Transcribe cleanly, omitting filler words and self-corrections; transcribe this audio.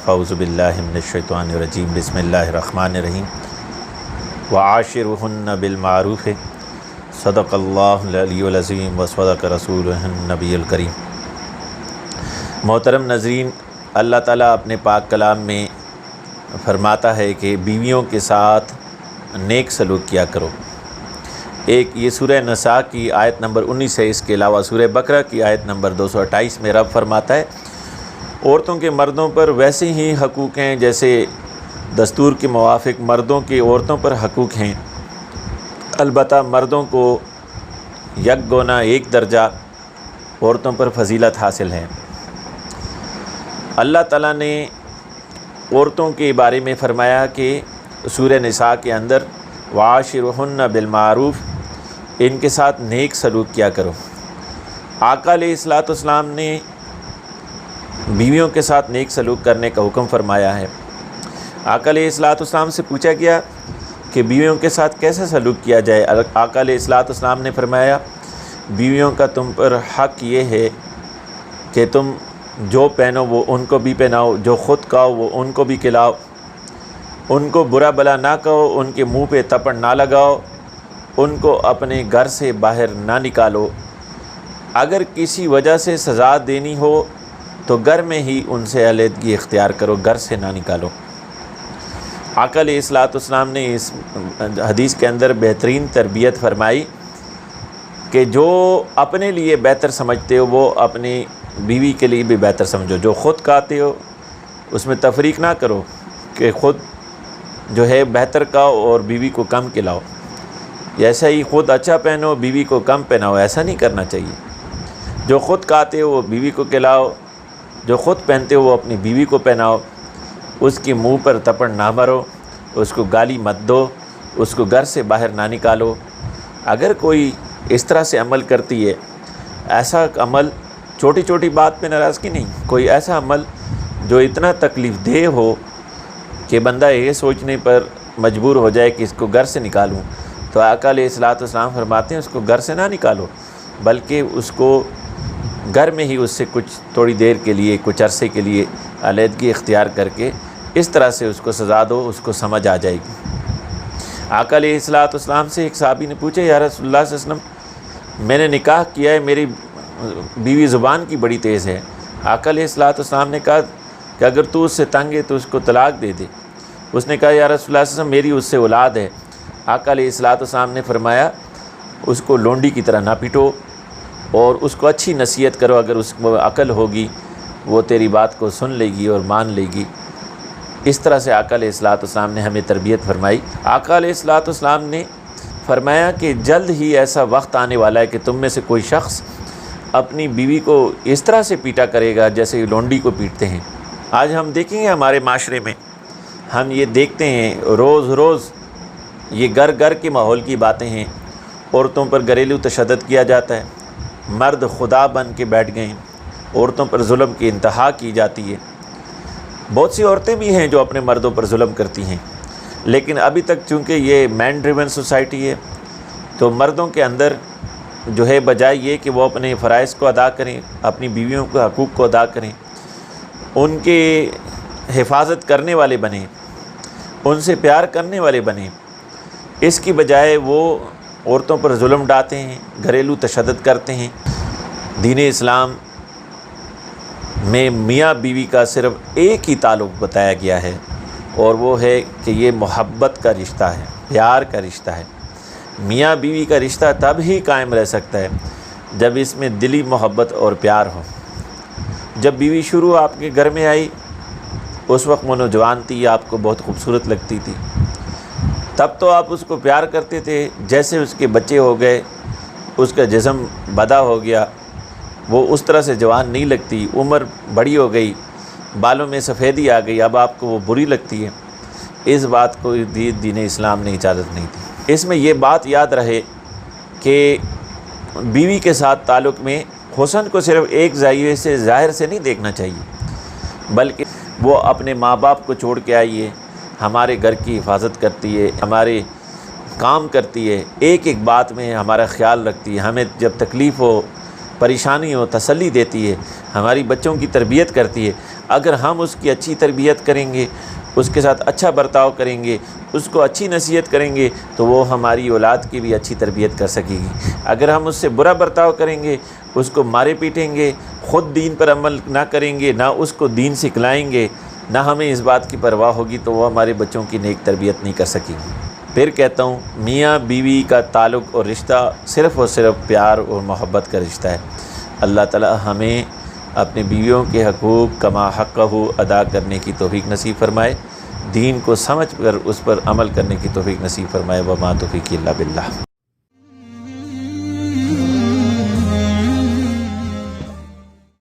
فاعوذ باللہ من الشیطان الرجیم بسم اللہ الرحمن الرحیم وعاشرہن بالمعروف صدق اللہ العلی العظیم وصدق رسولہ النبی الکریم۔ محترم ناظرین، اللہ تعالیٰ اپنے پاک کلام میں فرماتا ہے کہ بیویوں کے ساتھ نیک سلوک کیا کرو۔ ایک یہ سورہ نساء کی آیت نمبر 19 ہے، اس کے علاوہ سورہ بقرہ کی آیت نمبر 228 میں رب فرماتا ہے عورتوں کے مردوں پر ویسے ہی حقوق ہیں جیسے دستور کے موافق مردوں کے عورتوں پر حقوق ہیں، البتہ مردوں کو یک گونا ایک درجہ عورتوں پر فضیلت حاصل ہے۔ اللہ تعالیٰ نے عورتوں کے بارے میں فرمایا کہ سورہ نساء کے اندر وعاشرہن بالمعروف، ان کے ساتھ نیک سلوک کیا کرو۔ آقا علیہ الصلوۃ والسلام نے بیویوں کے ساتھ نیک سلوک کرنے کا حکم فرمایا ہے۔ آقا علیہ الصلوۃ والسلام سے پوچھا گیا کہ بیویوں کے ساتھ کیسے سلوک کیا جائے۔ آقا علیہ الصلوۃ والسلام نے فرمایا بیویوں کا تم پر حق یہ ہے کہ تم جو پہنو وہ ان کو بھی پہناؤ، جو خود کھاؤ وہ ان کو بھی کھلاؤ، ان کو برا بلا نہ کہو، ان کے منہ پہ تھپڑ نہ لگاؤ، ان کو اپنے گھر سے باہر نہ نکالو۔ اگر کسی وجہ سے سزا دینی ہو تو گھر میں ہی ان سے علیحدگی اختیار کرو، گھر سے نہ نکالو۔ آقا علیہ الصلوۃ والسلام نے اس حدیث کے اندر بہترین تربیت فرمائی کہ جو اپنے لیے بہتر سمجھتے ہو وہ اپنی بیوی کے لیے بھی بہتر سمجھو۔ جو خود کھاتے ہو اس میں تفریق نہ کرو کہ خود جو ہے بہتر کھاؤ اور بیوی کو کم کھلاؤ، ایسا ہی خود اچھا پہنو بیوی کو کم پہناؤ، ایسا نہیں کرنا چاہیے۔ جو خود کھاتے ہو وہ بیوی کو کھلاؤ، جو خود پہنتے ہو وہ اپنی بیوی کو پہناؤ، اس کے منہ پر تھپڑ نہ مارو، اس کو گالی مت دو، اس کو گھر سے باہر نہ نکالو۔ اگر کوئی اس طرح سے عمل کرتی ہے، ایسا عمل چھوٹی چھوٹی بات پہ ناراضگی نہیں، کوئی ایسا عمل جو اتنا تکلیف دہ ہو کہ بندہ یہ سوچنے پر مجبور ہو جائے کہ اس کو گھر سے نکالوں، تو آقا علیہ الصلوۃ والسلام فرماتے ہیں اس کو گھر سے نہ نکالو، بلکہ اس کو گھر میں ہی اس سے کچھ تھوڑی دیر کے لیے، کچھ عرصے کے لیے علیحدگی اختیار کر کے اس طرح سے اس کو سزا دو، اس کو سمجھ آ جائے گی۔ آقا علیہ الصلوۃ والسلام سے ایک صحابی نے پوچھا یا رسول اللہ صلی اللہ علیہ وسلم، میں نے نکاح کیا ہے، میری بیوی زبان کی بڑی تیز ہے۔ آقا علیہ الصلوۃ والسلام نے کہا کہ اگر تو اس سے تنگ ہے تو اس کو طلاق دے دے۔ اس نے کہا یا رسول اللہ صلی اللہ علیہ وسلم میری اس سے اولاد ہے۔ آقا علیہ الصلوۃ والسلام نے فرمایا اس کو لونڈی کی طرح نہ پیٹو اور اس کو اچھی نصیحت کرو، اگر اس کو عقل ہوگی وہ تیری بات کو سن لے گی اور مان لے گی۔ اس طرح سے آقا علیہ الصلوۃ والسلام نے ہمیں تربیت فرمائی۔ آقا علیہ الصلوۃ والسلام نے فرمایا کہ جلد ہی ایسا وقت آنے والا ہے کہ تم میں سے کوئی شخص اپنی بیوی کو اس طرح سے پیٹا کرے گا جیسے لونڈی کو پیٹتے ہیں۔ آج ہم دیکھیں گے ہمارے معاشرے میں ہم یہ دیکھتے ہیں روز روز یہ گھر گھر کے ماحول کی باتیں ہیں، عورتوں پر گھریلو تشدد کیا جاتا ہے، مرد خدا بن کے بیٹھ گئے ہیں، عورتوں پر ظلم کی انتہا کی جاتی ہے۔ بہت سی عورتیں بھی ہیں جو اپنے مردوں پر ظلم کرتی ہیں، لیکن ابھی تک چونکہ یہ مین ڈریون سوسائٹی ہے تو مردوں کے اندر جو ہے بجائے یہ کہ وہ اپنے فرائض کو ادا کریں، اپنی بیویوں کے حقوق کو ادا کریں، ان کے حفاظت کرنے والے بنیں، ان سے پیار کرنے والے بنیں، اس کی بجائے وہ عورتوں پر ظلم ڈھاتے ہیں، گھریلو تشدد کرتے ہیں۔ دین اسلام میں میاں بیوی کا صرف ایک ہی تعلق بتایا گیا ہے اور وہ ہے کہ یہ محبت کا رشتہ ہے، پیار کا رشتہ ہے۔ میاں بیوی کا رشتہ تب ہی قائم رہ سکتا ہے جب اس میں دلی محبت اور پیار ہو۔ جب بیوی شروع آپ کے گھر میں آئی اس وقت وہ نوجوان تھی، آپ کو بہت خوبصورت لگتی تھی، تب تو آپ اس کو پیار کرتے تھے۔ جیسے اس کے بچے ہو گئے، اس کا جسم بدا ہو گیا، وہ اس طرح سے جوان نہیں لگتی، عمر بڑی ہو گئی، بالوں میں سفیدی آ گئی، اب آپ کو وہ بری لگتی ہے۔ اس بات کو دین اسلام نے اجازت نہیں دی۔ اس میں یہ بات یاد رہے کہ بیوی کے ساتھ تعلق میں حسن کو صرف ایک زاویے سے، ظاہر سے نہیں دیکھنا چاہیے، بلکہ وہ اپنے ماں باپ کو چھوڑ کے آئی ہے، ہمارے گھر کی حفاظت کرتی ہے، ہمارے کام کرتی ہے، ایک ایک بات میں ہمارا خیال رکھتی ہے، ہمیں جب تکلیف ہو، پریشانی ہو تسلی دیتی ہے، ہماری بچوں کی تربیت کرتی ہے۔ اگر ہم اس کی اچھی تربیت کریں گے، اس کے ساتھ اچھا برتاؤ کریں گے، اس کو اچھی نصیحت کریں گے تو وہ ہماری اولاد کی بھی اچھی تربیت کر سکے گی۔ اگر ہم اس سے برا برتاؤ کریں گے، اس کو مارے پیٹیں گے، خود دین پر عمل نہ کریں گے، نہ اس کو دین سکھلائیں گے، نہ ہمیں اس بات کی پرواہ ہوگی، تو وہ ہمارے بچوں کی نیک تربیت نہیں کر سکیں گی۔ پھر کہتا ہوں، میاں بیوی کا تعلق اور رشتہ صرف اور صرف پیار اور محبت کا رشتہ ہے۔ اللہ تعالی ہمیں اپنے بیویوں کے حقوق کما حقہ ادا کرنے کی توفیق نصیب فرمائے، دین کو سمجھ کر اس پر عمل کرنے کی توفیق نصیب فرمائے۔ وما توفیقی الا باللہ۔